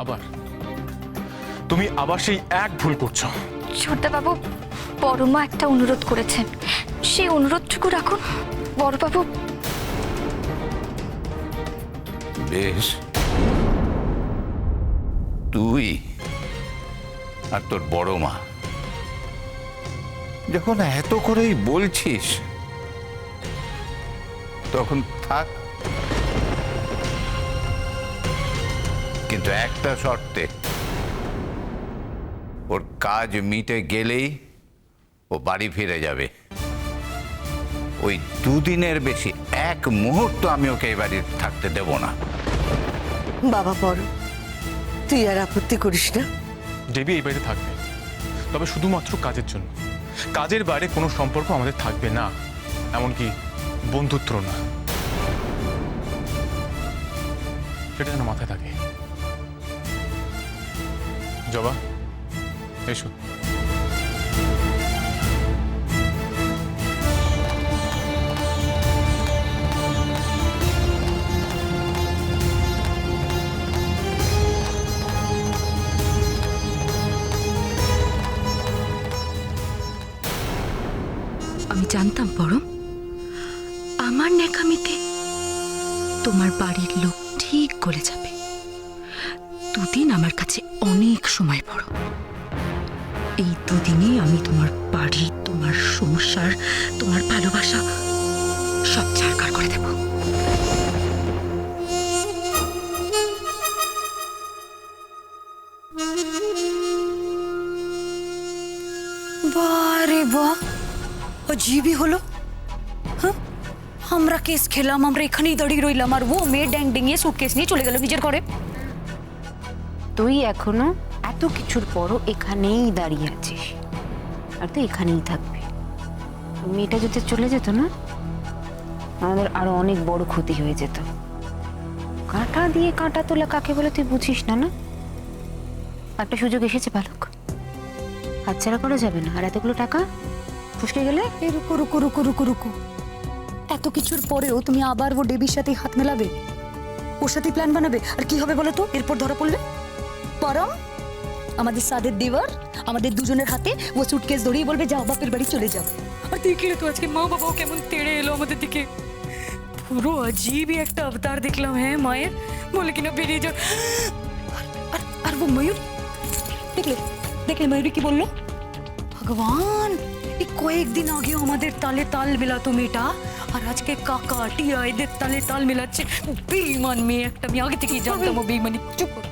আবার তুমি আবার সেই এক ভুল করছো। ছোটদাবাবু, বড়মা একটা অনুরোধ করেছেন, সেই অনুরোধটুকু রাখুন বড়বাবু। বেশ, তুই আর তোর বড় মা যখন এত করেই বলছিস তখন থাক, কিন্তু একটা শর্তে, ওর কাজ মিটে গেলেই ও বাড়ি ফিরে যাবে। ওই দুদিনের বেশি এক মুহূর্ত আমি ওকে এই বাড়ি থাকতে দেব না। বাবা বড়, তুই আর আপত্তি করিস না। দেবী এই বাড়িতে থাকবে, তবে শুধুমাত্র কাজের জন্য। কাজের বাইরে কোনো সম্পর্ক আমাদের থাকবে না, এমনকি বন্ধুত্ব না। সেটা যেন মাথায় থাকে। জবা, এসো। আমি জানতাম পরম, আমার ন্যাকামিতে তোমার বাড়ির লোক ঠিক গলে যাবে। দুদিন আমার কাছে অনেক সময় পড়ো। এই দুদিনে আমি তোমার বাড়ি, তোমার সংসার, তোমার ভালোবাসা সব ছাড়কার করে দেব। বারে বাহ, অজীবই হলো। হ্যাঁ, আমরা কেস খেলাম, আমরা এখানেই দাঁড়িয়ে রইলাম, আর ও মেয়ে ড্যাং ডেঙিয়ে সুটকেস নিয়ে চলে গেল নিজের ঘরে। তুই এখনো এত কিছুর পরও এখানেই দাঁড়িয়ে আছিস, আর তুই এখানেই থাকবি। মেয়েটা যদি চলে যেত না, আমাদের আরো অনেক বড় ক্ষতি হয়ে যেত। কাঁটা দিয়ে কাঁটা তোলা কাকে বলে তুই বুঝিস না? না, একটা সুযোগ এসেছে বালক, হাতছাড়া করা যাবে না। আর এতগুলো টাকা ফুসকে গেলে। রুকো রুকো রুকো রুকো রুকো, এত কিছুর পরেও তুমি আবার ও ডেবির সাথে হাত মেলাবে, ওর সাথে প্ল্যান বানাবে? আর কি হবে বলো তো এরপর ধরা পড়লে? পরম, আমাদের সাদের দেওয়ার, আমাদের দুজনের হাতে ও সুটকেস ধরিয়ে বলবে যাও বাপের বাড়ি চলে যাও। আর দেখলে তো আজকে মা বাবাও কেমন তেড়ে এলো আমাদের দিকে। পুরো अजीबই একটা অবতার দেখলাম। হ্যাঁ মায়ের, বলে কিনা বেরিয়ে যাও। আর वो ময়ূর দেখলে, দেখলে ময়ূরী কি বললো? ভগবান, এই কয়েকদিন আগেও আমাদের তালে তাল মেলাতো মেয়েটা, আর আজকে কাকা টিয়া এদের তালে তাল মেলাচ্ছে। বেঈমান মেয়ে একটা, আমি আগে থেকেই জানতাম ও বেঈমানি। চুপ কর।